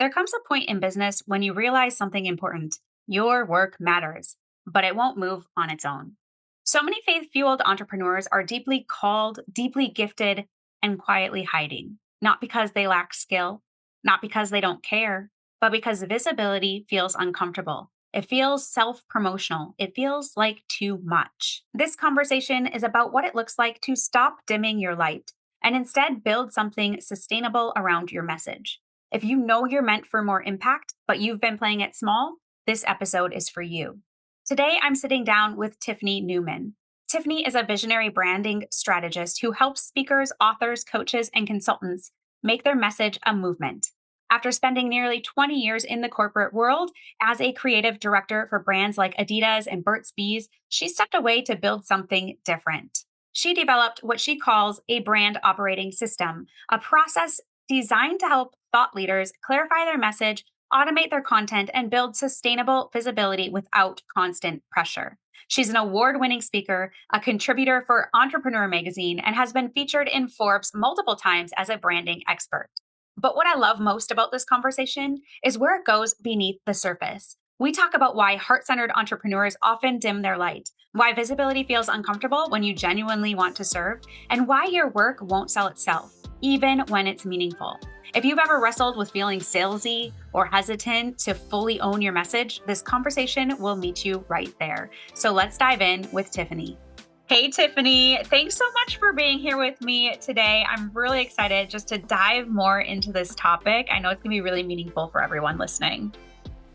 There comes a point in business when you realize something important. Your work matters, but it won't move on its own. So many faith fueled entrepreneurs are deeply called, deeply gifted, and quietly hiding, not because they lack skill, not because they don't care, but because visibility feels uncomfortable. It feels self promotional. It feels like too much. This conversation is about what it looks like to stop dimming your light and instead build something sustainable around your message. If you know you're meant for more impact, but you've been playing it small, this episode is for you. Today, I'm sitting down with Tiffany Neuman. Tiffany is a visionary branding strategist who helps speakers, authors, coaches, and consultants make their message a movement. After spending nearly 20 years in the corporate world as a creative director for brands like Adidas and Burt's Bees, she stepped away to build something different. She developed what she calls a brand operating system, a process designed to help thought leaders clarify their message, automate their content, and build sustainable visibility without constant pressure. She's an award winning speaker, a contributor for Entrepreneur Magazine, and has been featured in Forbes multiple times as a branding expert. But what I love most about this conversation is where it goes beneath the surface. We talk about why heart centered entrepreneurs often dim their light, why visibility feels uncomfortable when you genuinely want to serve, and why your work won't sell itself, even when it's meaningful. If you've ever wrestled with feeling salesy or hesitant to fully own your message, this conversation will meet you right there. So let's dive in with Tiffany. Hey, Tiffany, thanks so much for being here with me today. I'm really excited just to dive more into this topic. I know it's going to be really meaningful for everyone listening.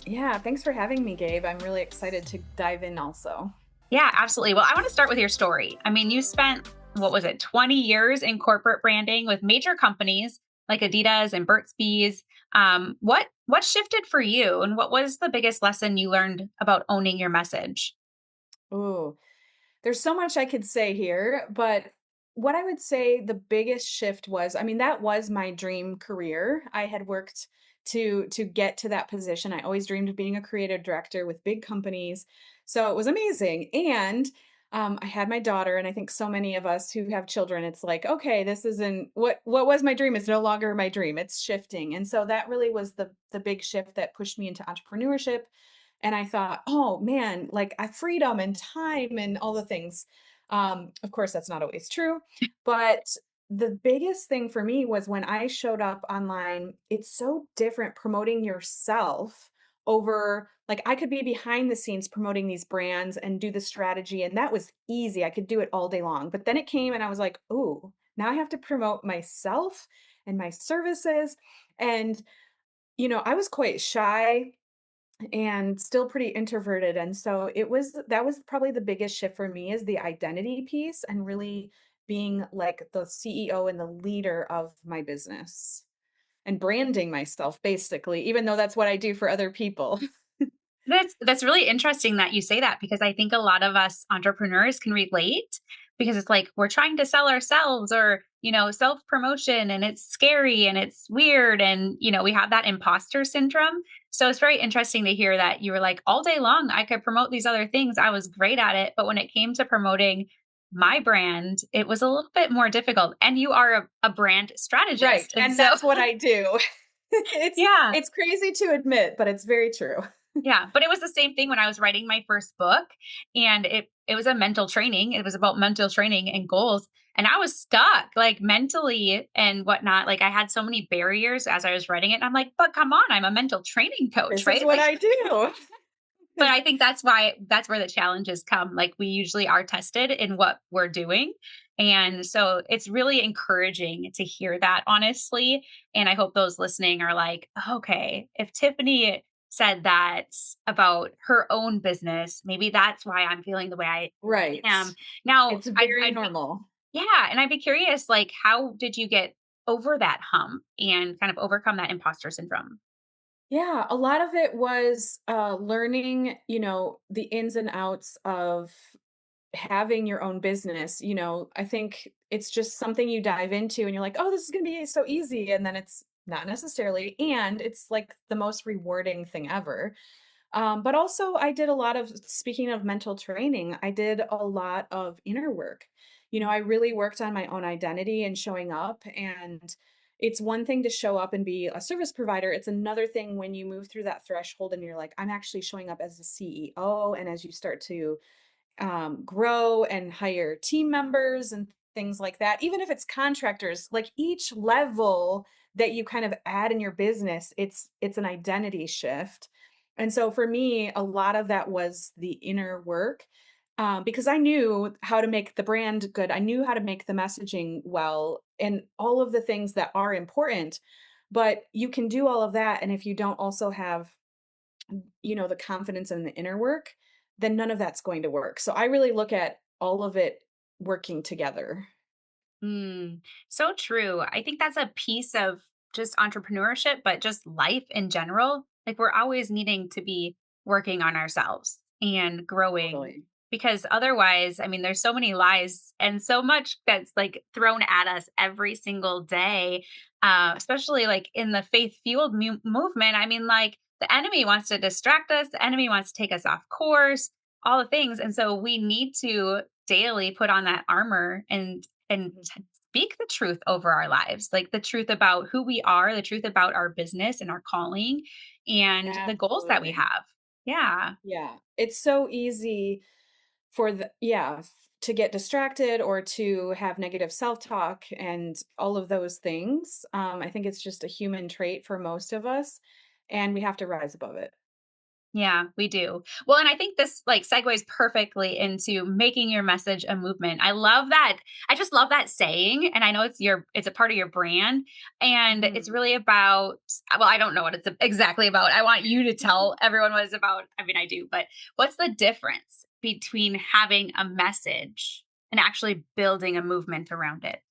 Yeah, thanks for having me, Gabe. I'm really excited to dive in also. Yeah, absolutely. Well, I want to start with your story. I mean, you spent, what was it, 20 years in corporate branding with major companies like Adidas and Burt's Bees. What shifted for you, and what was the biggest lesson you learned about owning your message? Ooh, there's so much I could say here, but what I would say the biggest shift was, I mean, that was my dream career. I had worked to get to that position. I always dreamed of being a creative director with big companies. So it was amazing. And I had my daughter, and I think so many of us who have children, it's like, okay, this isn't what was my dream. It's no longer my dream. It's shifting. And so that really was the big shift that pushed me into entrepreneurship. And I thought, "Oh, man, like, I freedom and time and all the things." Of course, that's not always true, but the biggest thing for me was when I showed up online, it's so different promoting yourself over like, I could be behind the scenes promoting these brands and do the strategy, and that was easy, I could do it all day long, but then it came and I was like, "Ooh, now I have to promote myself and my services," and, I was quite shy and still pretty introverted, and so that was probably the biggest shift for me is the identity piece and really being like the CEO and the leader of my business and branding myself basically, even though that's what I do for other people. That's really interesting that you say that, because I think a lot of us entrepreneurs can relate, because it's like we're trying to sell ourselves, or, self promotion, and it's scary and it's weird, and we have that imposter syndrome. So it's very interesting to hear that you were like, all day long I could promote these other things. I was great at it, but when it came to promoting my brand, it was a little bit more difficult. And you are a brand Right, strategist. And and so that's what I do. It's yeah. it's crazy to admit, but it's very true. Yeah, but it was the same thing when I was writing my first book, and it was a mental training. It was about mental training and goals, and I was stuck, like, mentally and whatnot. Like, I had so many barriers as I was writing it, and I'm like, "But come on, I'm a mental training coach, This is right?" what Like, I do. but I think that's where the challenges come. Like, we usually are tested in what we're doing, and so it's really encouraging to hear that, honestly. And I hope those listening are like, "Okay, if Tiffany said that about her own business, maybe that's why I'm feeling the way I Right. am." Now, It's very I'd be normal. yeah, and I'd be curious, like, how did you get over that hump and kind of overcome that imposter syndrome? Yeah, a lot of it was learning, the ins and outs of having your own business. I think it's just something you dive into and you're like, oh, this is going to be so easy. And then it's not necessarily. And it's like the most rewarding thing ever. But also, I did a lot of, speaking of mental training, I did a lot of inner work. I really worked on my own identity and showing up. And It's one thing to show up and be a service provider. It's another thing when you move through that threshold and you're like, I'm actually showing up as a CEO. And as you start to grow and hire team members and things like that, even if it's contractors, like each level that you kind of add in your business, it's an identity shift. And so for me, a lot of that was the inner work, because I knew how to make the brand good. I knew how to make the messaging well and all of the things that are important. But you can do all of that. And if you don't also have, the confidence in the inner work, then none of that's going to work. So I really look at all of it working together. Mm, so true. I think that's a piece of just entrepreneurship, but just life in general. Like we're always needing to be working on ourselves and growing Totally. because otherwise, I mean, there's so many lies and so much that's like thrown at us every single day, especially like in the faith fueled movement. I mean, like the enemy wants to distract us, the enemy wants to take us off course, all the things. And so we need to daily put on that armor and speak the truth over our lives, like the truth about who we are, the truth about our business and our calling and the goals that we Absolutely. have. Yeah. Yeah. It's so easy for to get distracted or to have negative self-talk and all of those things. I think it's just a human trait for most of us, and we have to rise above it. Yeah, we do. Well, and I think this like segues perfectly into making your message a movement. I love that. I just love that saying. And I know it's a part of your brand. And it's Mhm. really about, well, I don't know what it's exactly about. I want you to tell everyone what it's about. I mean, I do, but what's the difference between having a message and actually building a movement around it?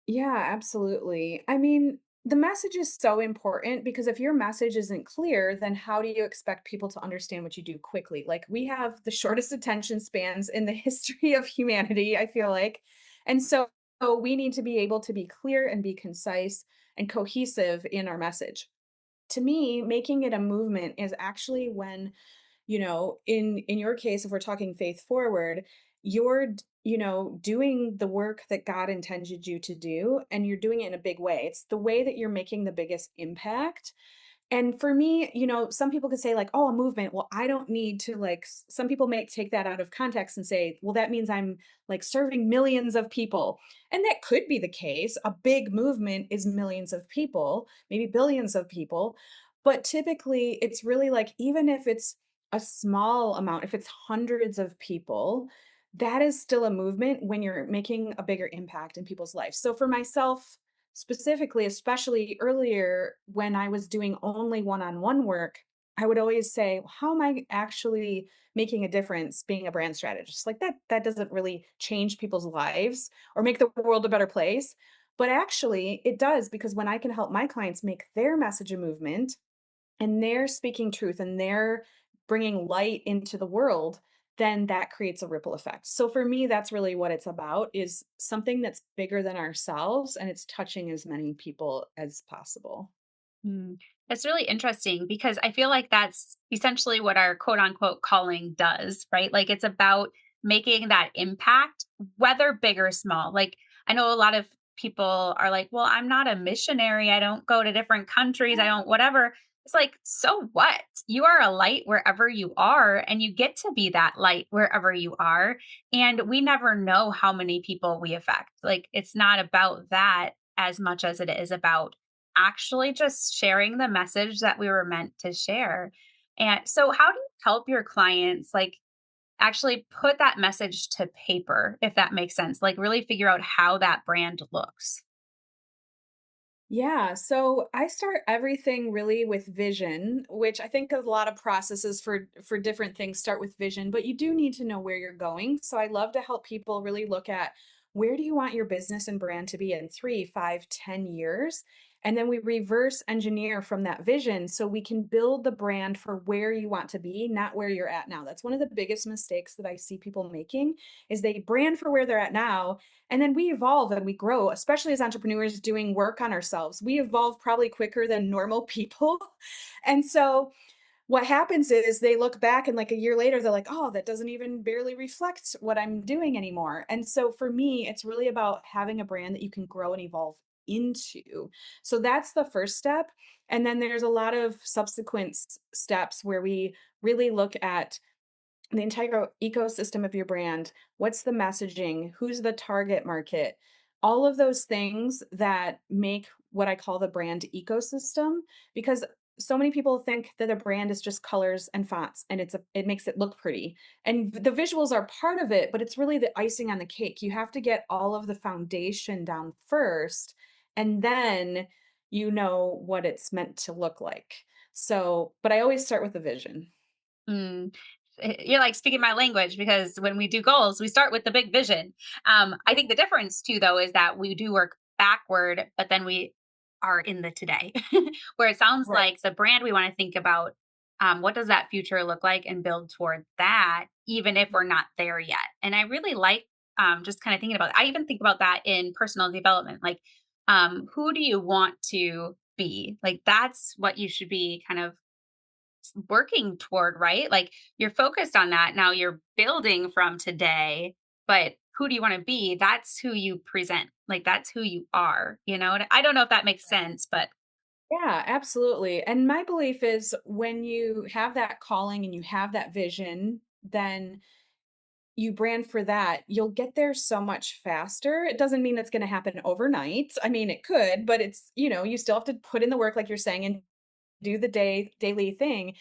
Yeah, absolutely. I mean, the message is so important because if your message isn't clear, then how do you expect people to understand what you do quickly? Like, we have the shortest attention spans in the history of humanity, I feel like. And so we need to be able to be clear and be concise and cohesive in our message. To me, making it a movement is actually when, in your case, if we're talking faith forward, doing the work that God intended you to do, and you're doing it in a big way. It's the way that you're making the biggest impact. And for me, some people could say like, "Oh, a movement." Well, I don't need to like some people may take that out of context and say, "Well, that means I'm like serving millions of people." And that could be the case. A big movement is millions of people, maybe billions of people. But typically, it's really like even if it's a small amount, if it's hundreds of people, that is still a movement when you're making a bigger impact in people's lives. So for myself, specifically, especially earlier when I was doing only one-on-one work, I would always say, "Well, how am I actually making a difference being a brand strategist?" Like that doesn't really change people's lives or make the world a better place. But actually, it does because when I can help my clients make their message a movement and they're speaking truth and they're bringing light into the world, then that creates a ripple effect. So for me, that's really what it's about, is something that's bigger than ourselves and it's touching as many people as possible. Mm. It's really interesting because I feel like that's essentially what our quote unquote calling does, right? Like it's about making that impact, whether big or small. Like I know a lot of people are like, well, I'm not a missionary. I don't go to different countries. I don't, whatever. It's like, so what? You are a light wherever you are, and you get to be that light wherever you are. And we never know how many people we affect. Like, it's not about that as much as it is about actually just sharing the message that we were meant to share. And so how do you help your clients like actually put that message to paper if that makes sense? Like really figure out how that brand looks. Yeah, so I start everything really with vision, which I think a lot of processes for different things start with vision, but you do need to know where you're going. So I love to help people really look at where do you want your business and brand to be in 3, 5, 10 years? And then we reverse engineer from that vision so we can build the brand for where you want to be, not where you're at now. That's one of the biggest mistakes that I see people making is they brand for where they're at now and then we evolve and we grow, especially as entrepreneurs doing work on ourselves. We evolve probably quicker than normal people. And so what happens is they look back and like a year later, they're like, oh, that doesn't even barely reflect what I'm doing anymore. And so for me, it's really about having a brand that you can grow and evolve into. So that's the first step. And then there's a lot of subsequent steps where we really look at the entire ecosystem of your brand. What's the messaging? Who's the target market? All of those things that make what I call the brand ecosystem, because so many people think that a brand is just colors and fonts and it makes it look pretty. And the visuals are part of it, but it's really the icing on the cake. You have to get all of the foundation down first, and then you know what it's meant to look like. So, but I always start with the vision. Mm. You're like speaking my language because when we do goals, we start with the big vision. I think the difference too, though, is that we do work backward, but then we are in the today, where it sounds Right. like the brand we want to think about. What does that future look like and build toward that, even if we're not there yet? And I really like just kind of thinking about I even think about that in personal development. Like, who do you want to be? Like, that's what you should be kind of working toward, right? Like you're focused on that. Now you're building from today, but who do you want to be? That's who you present. Like that's who you are, you know? And I don't know if that makes sense, but Yeah, absolutely. And my belief is when you have that calling and you have that vision, then you brand for that, you'll get there so much faster. It doesn't mean it's going to happen overnight. I mean, it could, but you still have to put in the work, like you're saying, and do the daily thing.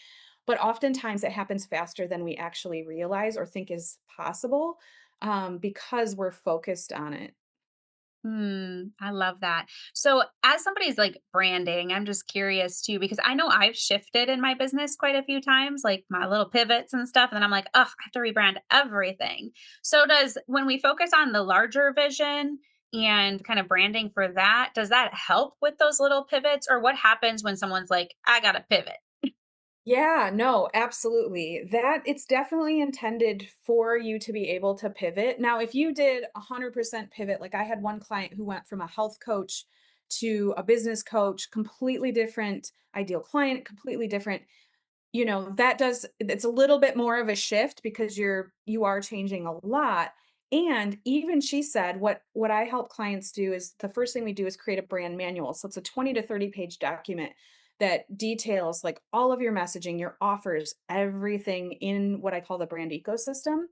But oftentimes it happens faster than we actually realize or think is possible, because we're focused on it. I love that. So, as somebody's like branding, I'm just curious too, because I know I've shifted in my business quite a few times, like my little pivots and stuff. And then I'm like, oh, I have to rebrand everything. So, does when we focus on the larger vision and kind of branding for that, does that help with those little pivots? Or what happens when someone's like, I got to pivot? Yeah, no, absolutely. That it's definitely intended for you to be able to pivot. Now, if you did 100% pivot, like I had one client who went from a health coach to a business coach, completely different ideal client, completely different, that does it's a little bit more of a shift because you are changing a lot. And even she said what I help clients do is the first thing we do is create a brand manual. So it's a 20 to 30 page document that details like all of your messaging, your offers, everything in what I call the brand ecosystem.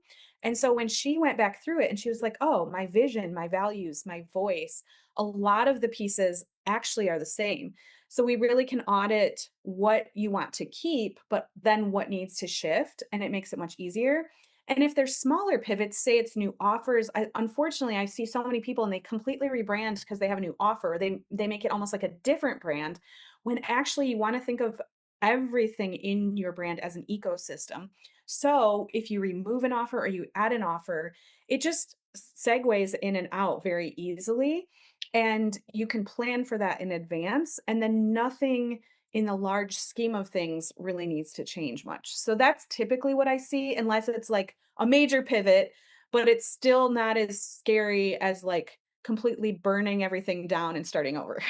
And so when she went back through it and she was like, "Oh, my vision, my values, my voice, a lot of the pieces actually are the same." So we really can audit what you want to keep, but then what needs to shift, and it makes it much easier. And if there's smaller pivots, say it's new offers, unfortunately, I see so many people and they completely rebrand because they have a new offer. They make it almost like a different brand when actually you want to think of everything in your brand as an ecosystem. So if you remove an offer or you add an offer, it just segues in and out very easily, and you can plan for that in advance, and then nothing in the large scheme of things really needs to change much. So that's typically what I see, unless it's like a major pivot, but it's still not as scary as like completely burning everything down and starting over.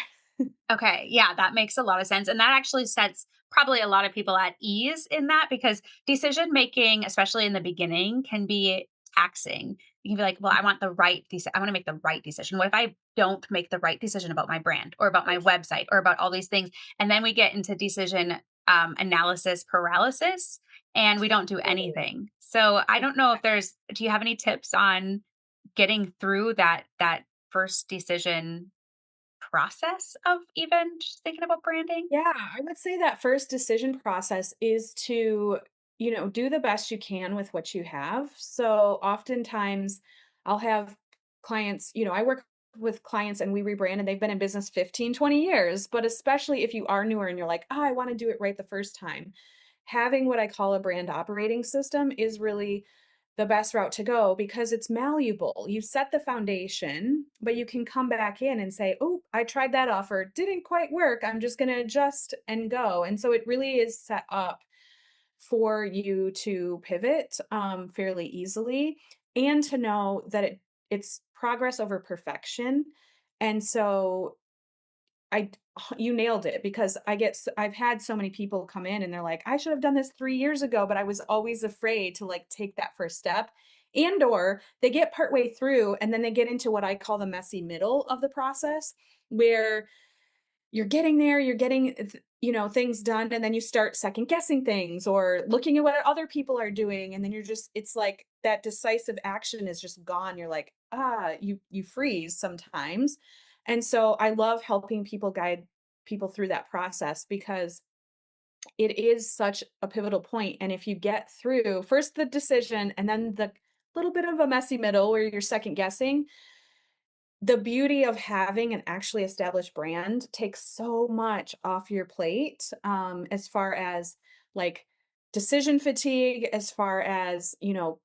Okay, yeah, that makes a lot of sense. And that actually sets probably a lot of people at ease in that because decision making, especially in the beginning, can be taxing. You can be like, well, I want the I want to make the right decision. What if I don't make the right decision about my brand or about my website or about all these things? And then we get into decision analysis paralysis and we don't do Totally. anything. So I don't know if do you have any tips on getting through that first decision process of even just thinking about branding? Yeah, I would say that first decision process is to, do the best you can with what you have. So oftentimes I'll have clients, I work with clients and we rebrand and they've been in business 15, 20 years. But especially if you are newer and you're like, oh, I want to do it right the first time, having what I call a brand operating system is really the best route to go because it's malleable. You set the foundation, but you can come back in and say, "Oh, I tried that offer, didn't quite work. I'm just going to adjust and go." And so it really is set up for you to pivot fairly easily, and to know that it's progress over perfection. And so I you nailed it, because I've had so many people come in and they're like, "I should have done this 3 years ago, but I was always afraid to, like, take that first step." And or they get partway through and then they get into what I call the messy middle of the process, where you're getting there, you're getting things done, and then you start second guessing things or looking at what other people are doing, and then it's like that decisive action is just gone. You're like, you freeze sometimes. And so I love helping people guide people through that process because it is such a pivotal point. And if you get through first the decision and then the little bit of a messy middle where you're second guessing, the beauty of having an actually established brand takes so much off your plate, as far as like decision fatigue, as far as,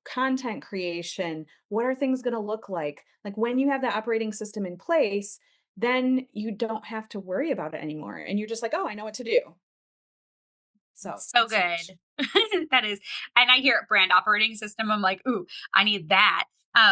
content creation. What are things going to look like? Like when you have that operating system in place, then you don't have to worry about it anymore. And you're just like, oh, I know what to do. So So it's huge. good. That is, and I hear brand operating system. I'm like, ooh, I need that.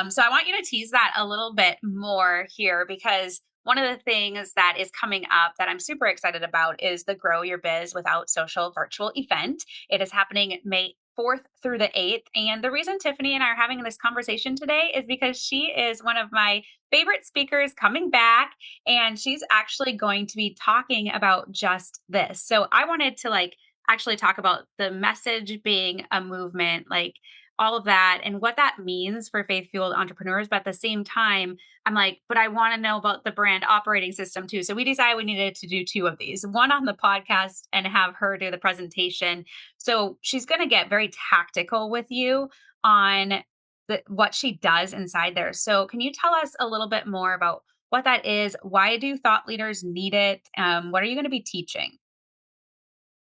So I want you to tease that a little bit more here because one of the things that is coming up that I'm super excited about is the Grow Your Biz Without Social virtual event. It is happening May 4th through the 8th. And the reason Tiffany and I are having this conversation today is because she is one of my favorite speakers coming back, and she's actually going to be talking about just this. So I wanted to actually talk about the message being a movement, like all of that and what that means for faith fueled entrepreneurs. But at the same time, I'm like, but I want to know about the brand operating system too. So we decided we needed to do two of these, one on the podcast and have her do the presentation. So she's going to get very tactical with you on what she does inside there. So can you tell us a little bit more about what that is? Why do thought leaders need it? What are you going to be teaching?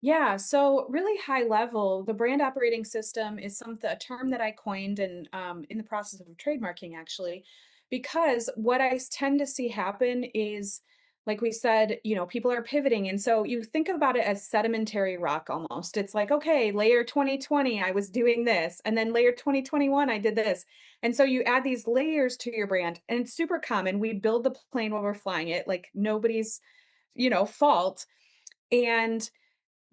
Yeah, so really high level, the brand operating system is a term that I coined and in the process of trademarking actually, because what tend to see happen is, like we said, people are pivoting, and so you think about it as sedimentary rock almost. It's like, okay, layer 2020, I was doing this, and then layer 2021, I did this, and so you add these layers to your brand, and it's super common. We build the plane while we're flying it, like nobody's fault, and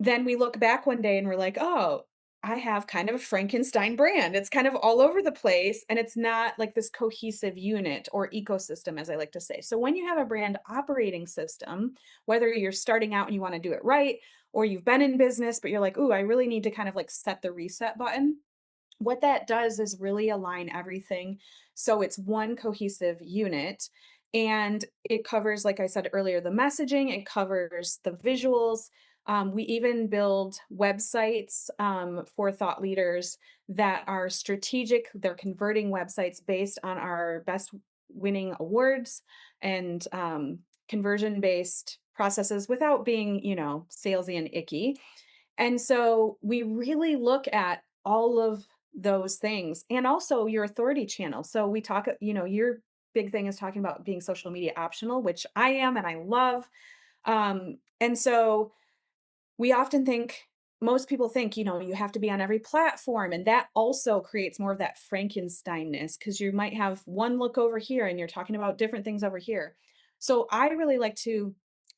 then we look back one day and we're like, "Oh, I have kind of a Frankenstein brand." It's kind of all over the place and it's not like this cohesive unit or ecosystem, as I like to say. So when you have a brand operating system, whether you're starting out and you want to do it right, or you've been in business, but you're like, "Ooh, I really need to kind of like set the reset button." What that does is really align everything so it's one cohesive unit. And it covers, like I said earlier, the messaging, it covers the visuals. We even build websites for thought leaders that are strategic. They're converting websites based on our best winning awards and conversion based processes without being, salesy and icky. And so we really look at all of those things and also your authority channel. So we talk, your big thing is talking about being social media optional, which I am and I love. And so we often think most people think, you have to be on every platform. And that also creates more of that Frankensteinness because you might have one look over here and you're talking about different things over here. So I really like to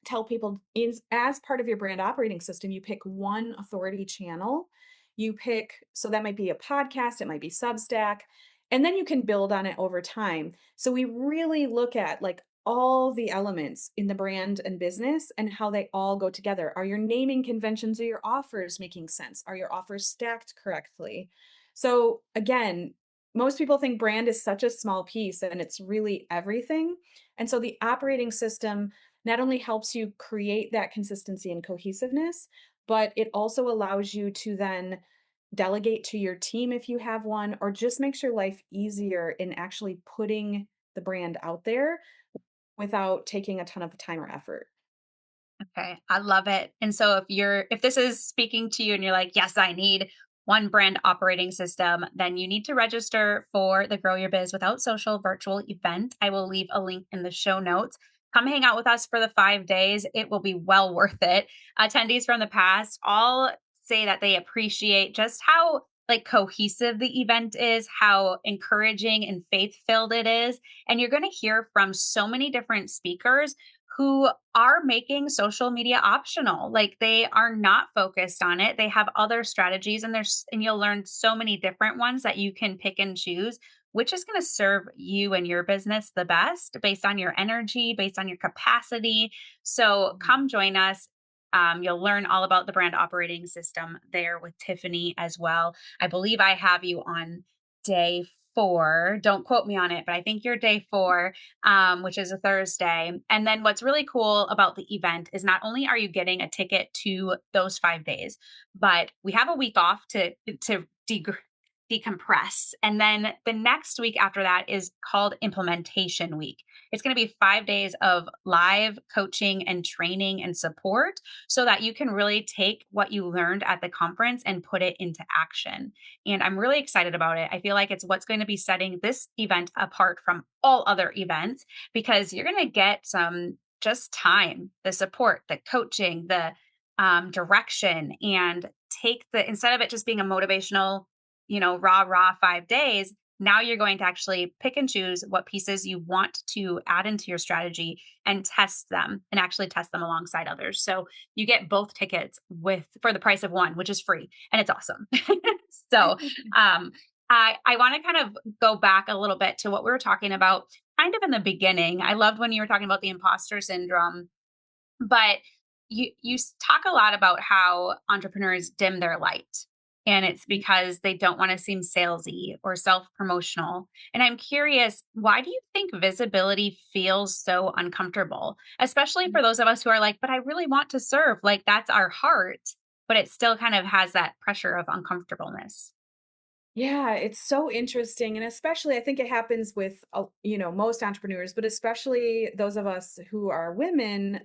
tell people as part of your brand operating system, you pick one authority channel. You pick, so that might be a podcast, it might be Substack, and then you can build on it over time. So we really look at like all the elements in the brand and business and how they all go together. Are your naming conventions or your offers making sense? Are your offers stacked correctly? So again, most people think brand is such a small piece and it's really everything. And so the operating system not only helps you create that consistency and cohesiveness, but it also allows you to then delegate to your team if you have one, or just makes your life easier in actually putting the brand out there without taking a ton of time or effort. Okay, I love it. And so if this is speaking to you and you're like, "Yes, I need one brand operating system," then you need to register for the Grow Your Biz Without Social virtual event. I will leave a link in the show notes. Come hang out with us for the 5 days. It will be well worth it. Attendees from the past all say that they appreciate just how cohesive the event is, how encouraging and faith-filled it is, and you're going to hear from so many different speakers who are making social media optional. Like they are not focused on it. They have other strategies and you'll learn so many different ones that you can pick and choose which is going to serve you and your business the best based on your energy, based on your capacity. So Mhm. come join us. You'll learn all about the brand operating system there with Tiffany as well. I believe I have you on day 4. Don't quote me on it, but I think you're day 4, which is a Thursday. And then what's really cool about the event is not only are you getting a ticket to those 5 days, but we have a week off to decompress. And then the next week after that is called implementation week. It's going to be 5 days of live coaching and training and support so that you can really take what you learned at the conference and put it into action. And I'm really excited about it. I feel like it's what's going to be setting this event apart from all other events because you're going to get some just time, the support, the coaching, the direction, and take the instead of it just being a motivational, rah, rah 5 days. Now you're going to actually pick and choose what pieces you want to add into your strategy and test them and actually test them alongside others. So you get both tickets with for the price of one, which is free. And it's awesome. So um, I want to kind of go back a little bit to what we were talking about kind of in the beginning. I loved when you were talking about the imposter syndrome, but you talk a lot about how entrepreneurs dim their light. And it's because they don't want to seem salesy or self promotional. And I'm curious, why do you think visibility feels so uncomfortable, especially for those of us who are like, but I really want to serve? Like, that's our heart, but it still kind of has that pressure of uncomfortableness. Yeah, it's so interesting, and especially I think it happens with, most entrepreneurs, but especially those of us who are women,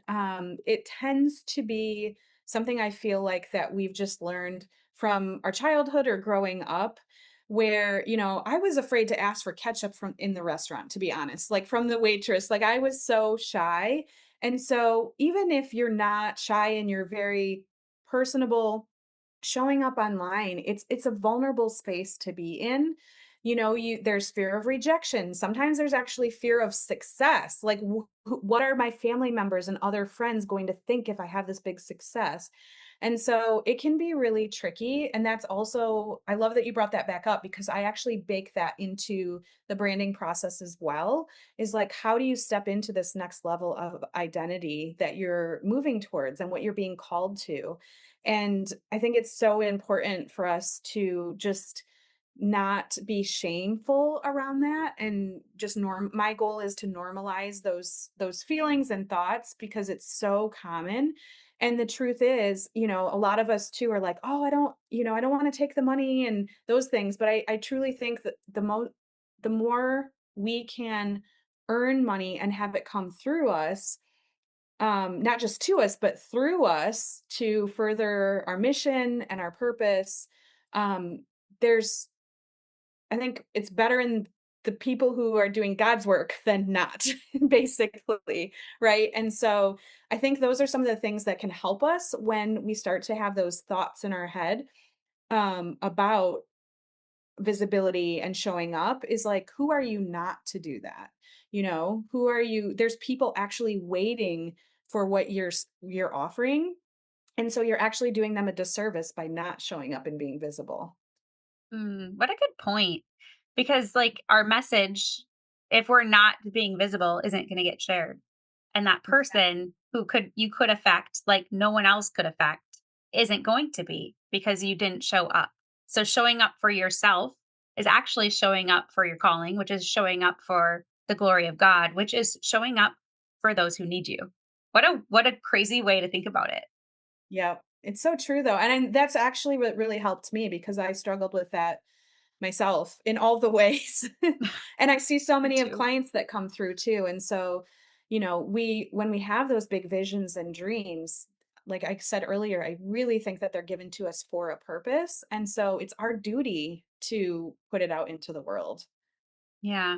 it tends to be something I feel like that we've just learned from our childhood or growing up, where, I was afraid to ask for ketchup from in the restaurant, to be honest, like, from the waitress, like, I was so shy, and so even if you're not shy and you're very personable showing up online, it's a vulnerable space to be in. There's fear of rejection. Sometimes there's actually fear of success. Like, what are my family members and other friends going to think if I have this big success? And so it can be really tricky. And that's also, I love that you brought that back up because I actually bake that into the branding process as well. Is like, how do you step into this next level of identity that you're moving towards and what you're being called to? And I think it's so important for us to just not be shameful around that and just my goal is to normalize those feelings and thoughts because it's so common. And the truth is, a lot of us too are like, oh, I don't want to take the money and those things. But I truly think that the more we can earn money and have it come through us, not just to us, but through us to further our mission and our purpose. Um, there's, I think it's better in the people who are doing God's work than not, basically, right? And so I think those are some of the things that can help us when we start to have those thoughts in our head about visibility and showing up is like, who are you not to do that? Who are you? There's people actually waiting for what you're offering. And so you're actually doing them a disservice by not showing up and being visible. What a good point. Because, like, our message, if we're not being visible, isn't going to get shared. And that person who you could affect, like no one else could affect, isn't going to be because you didn't show up. So, showing up for yourself is actually showing up for your calling, which is showing up for the glory of God, which is showing up for those who need you. What a crazy way to think about it. Yeah, it's so true though. And that's actually what really helped me because I struggled with that myself in all the ways. And I see so Me many of too. clients that come through too. And so, we when we have those big visions and dreams, like I said earlier, I really think that they're given to us for a purpose. And so it's our duty to put it out into the world. Yeah.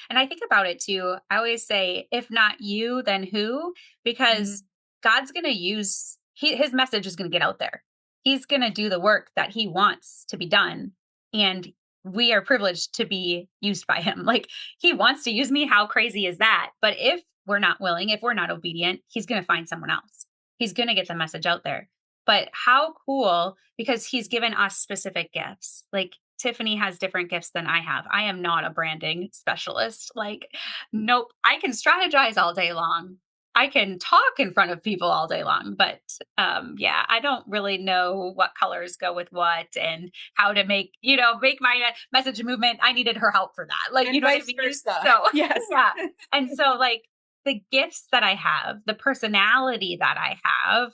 And I think about it too. I always say, if not you, then who? Because Mhm. God's going to his message is going to get out there. He's going to do the work that he wants to be done. And we are privileged to be used by him. Like, he wants to use me. How crazy is that? But if we're not willing, if we're not obedient, he's going to find someone else. He's going to get the message out there. But how cool, because he's given us specific gifts. Like, Tiffany has different gifts than I have. I am not a branding specialist. Like, nope. I can strategize all day long. I can talk in front of people all day long, but yeah, I don't really know what colors go with what and how to make my message movement. I needed her help for that. Like, you And know what I vice mean? versa. So, Yes. yeah. And so, like, the gifts that I have, the personality that I have,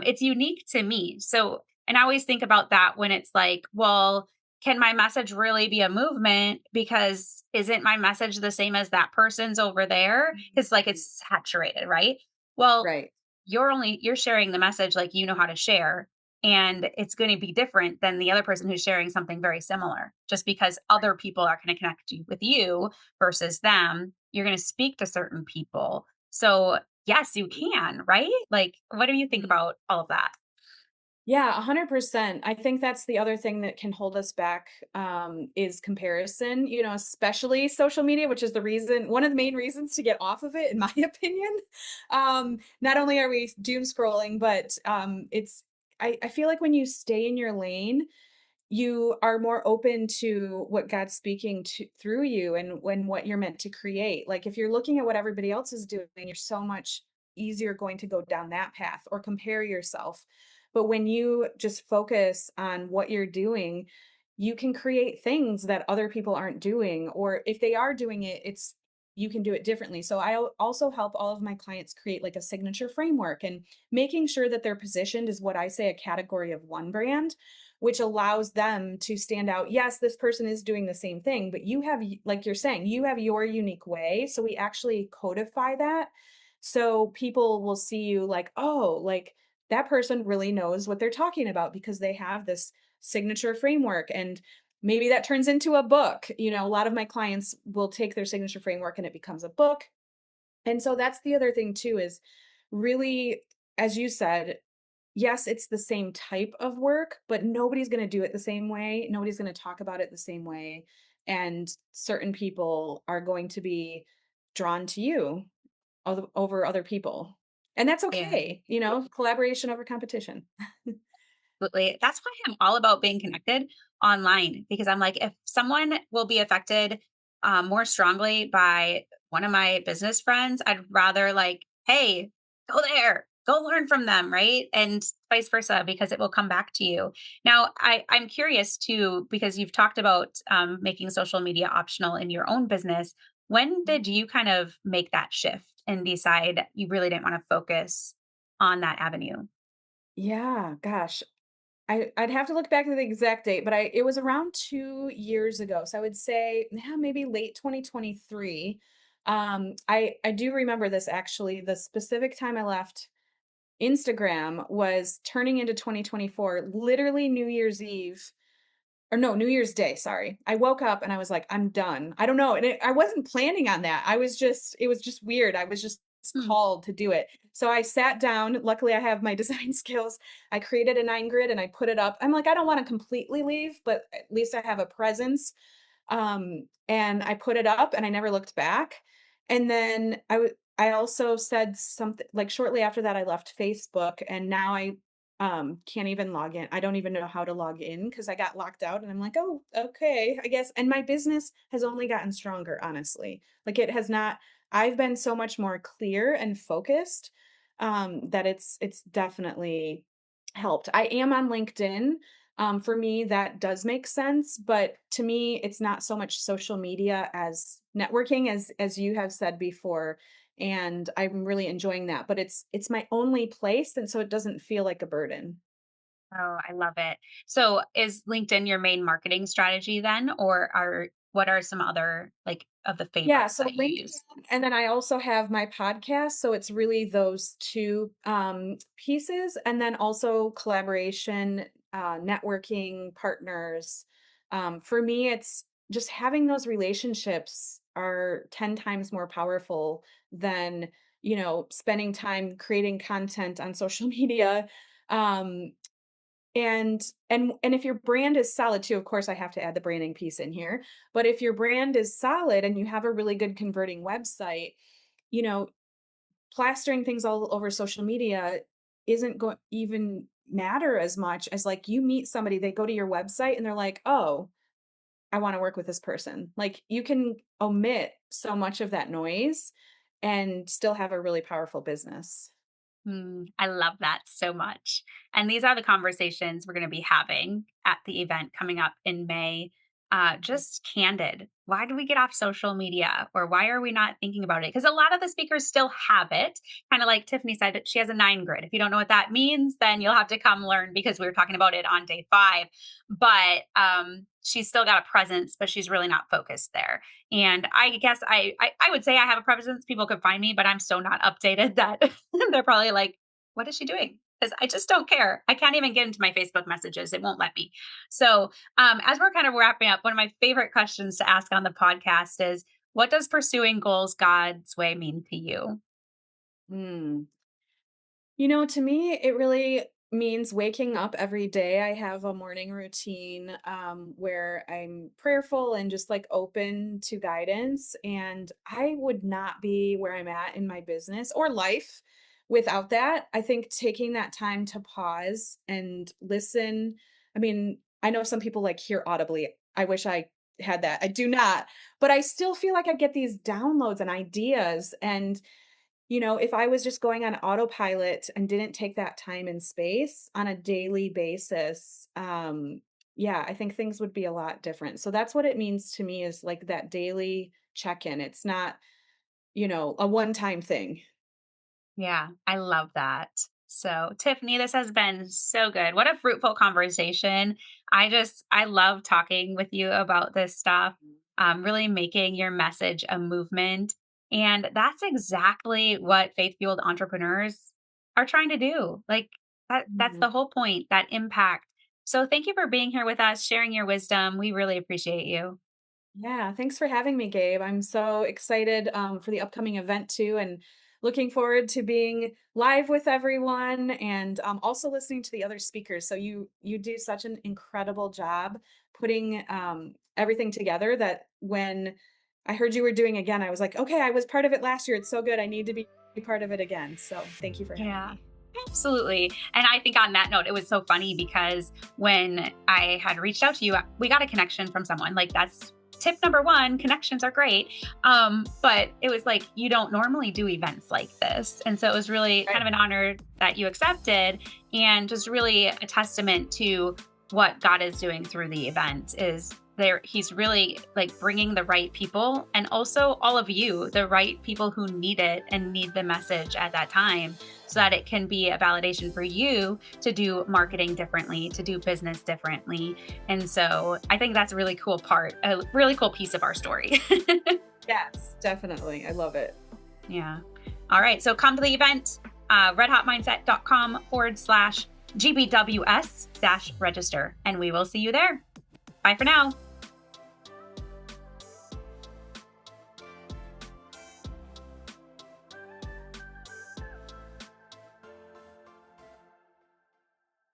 it's unique to me. So, and I always think about that when it's like, well, can my message really be a movement? Because isn't my message the same as that person's over there? Because like Mhm. it's saturated, right? Well, Right. you're sharing the message like you know how to share. And it's going to be different than the other person who's sharing something very similar. Just because other people are going to connect with you versus them, you're going to speak to certain people. So, yes, you can, right? Like, what do you think Mhm. about all of that? Yeah, 100%. I think that's the other thing that can hold us back, is comparison, especially social media, which is one of the main reasons to get off of it, in my opinion. Not only are we doom scrolling, but I feel like when you stay in your lane, you are more open to what God's speaking to through you and when what you're meant to create. Like if you're looking at what everybody else is doing, you're so much easier going to go down that path or compare yourself. But when you just focus on what you're doing, you can create things that other people aren't doing, or if they are doing it, it's you can do it differently. So also help all of my clients create like a signature framework and making sure that they're positioned as what I say a category of one brand, which allows them to stand out. Yes, this person is doing the same thing, but like you're saying, you have your unique way. So we actually codify that. So people will see you like, oh, like that person really knows what they're talking about because they have this signature framework. And maybe that turns into a book. A lot of my clients will take their signature framework and it becomes a book. And so that's the other thing too is really, as you said, yes, it's the same type of work, but nobody's going to do it the same way. Nobody's going to talk about it the same way. And certain people are going to be drawn to you over other people. And that's Yeah. okay, collaboration over competition. Absolutely. That's why I'm all about being connected online because I'm like, if someone will be affected more strongly by one of my business friends, I'd rather like, hey, go there, go learn from them, right? And vice versa, because it will come back to you. Now, I'm curious too, because you've talked about making social media optional in your own business. When did you kind of make that shift and decide you really didn't want to focus on that avenue? Yeah, gosh. I'd have to look back at the exact date, but it was around 2 years ago. So I would say, yeah, maybe late 2023. I do remember this actually. The specific time I left Instagram was turning into 2024, literally New Year's Eve, or no, New Year's Day, sorry. I woke up and I was like, I'm done. I don't know. And I wasn't planning on that. It was just weird. I was just Hmm. called to do it. So I sat down. Luckily, I have my design skills. I created a 9 grid and I put it up. I'm like, I don't want to completely leave, but at least I have a presence. And I put it up and I never looked back. And then I also said something like shortly after that, I left Facebook and now I can't even log in. I don't even know how to log in because I got locked out and I'm like, oh, okay, I guess. And my business has only gotten stronger, honestly. Like it has not, I've been so much more clear and focused that it's definitely helped. I am on LinkedIn. For me, that does make sense, but to me, it's not so much social media as networking, as you have said before, and I'm really enjoying that. But it's my only place, and so it doesn't feel like a burden. Oh, I love it. So is LinkedIn your main marketing strategy then, or what are some other like of the Yeah, favorites so that you LinkedIn, use? and then I also have my podcast, so it's really those two pieces, and then also collaboration, networking, partners. For me, it's just having those relationships are 10 times more powerful than spending time creating content on social media. Um, and if your brand is solid too, of course, I have to add the branding piece in here. But if your brand is solid and you have a really good converting website, you know, plastering things all over social media isn't going even matter as much as like you meet somebody, they go to your website and they're like, "Oh, I want to work with this person. Like you can omit so much of that noise and still have a really powerful business. I love that so much. And these are the conversations we're going to be having at the event coming up in May. Just candid. Why do we get off social media or why are we not thinking about it? Because a lot of the speakers still have it. Kind of like Tiffany said, she has a 9 grid. If you don't know what that means, then you'll have to come learn because we were talking about it on day 5. But she's still got a presence, but she's really not focused there. And I guess I would say I have a presence. People could find me, but I'm so not updated that they're probably like, what is she doing? Because I just don't care. I can't even get into my Facebook messages. It won't let me. So, as we're kind of wrapping up, one of my favorite questions to ask on the podcast is, what does pursuing goals God's way mean to you? Mm. To me, it really means waking up every day. I have a morning routine where I'm prayerful and just like open to guidance. And I would not be where I'm at in my business or life without that. I think taking that time to pause and listen. I mean, I know some people like hear audibly. I wish I had that. I do not, but I still feel like I get these downloads and ideas. And if I was just going on autopilot and didn't take that time and space on a daily basis, yeah, I think things would be a lot different. So that's what it means to me is like that daily check-in. It's not, a one-time thing. Yeah, I love that. So, Tiffany, this has been so good. What a fruitful conversation. I love talking with you about this stuff, really making your message a movement. And that's exactly what faith fueled entrepreneurs are trying to do. Like that's Mhm. the whole point, that impact. So, thank you for being here with us, sharing your wisdom. We really appreciate you. Yeah, thanks for having me, Gabe. I'm so excited for the upcoming event too, and looking forward to being live with everyone and also listening to the other speakers. So you do such an incredible job putting everything together that when I heard you were doing again, I was like, okay, I was part of it last year. It's so good. I need to be part of it again. So thank you for having Yeah. me. Absolutely. And I think on that note, it was so funny because when I had reached out to you, we got a connection from someone. Like that's tip number one, connections are great. But it was like, you don't normally do events like this. And so it was really kind Right. of an honor that you accepted and just really a testament to what God is doing through the event is there. He's really like bringing the right people and also all of you, the right people who need it and need the message at that time so that it can be a validation for you to do marketing differently, to do business differently. And so I think that's a really cool part, a really cool piece of our story. Yes, definitely. I love it. Yeah. All right. So come to the event, redhotmindset.com/GBWS register, and we will see you there. Bye for now.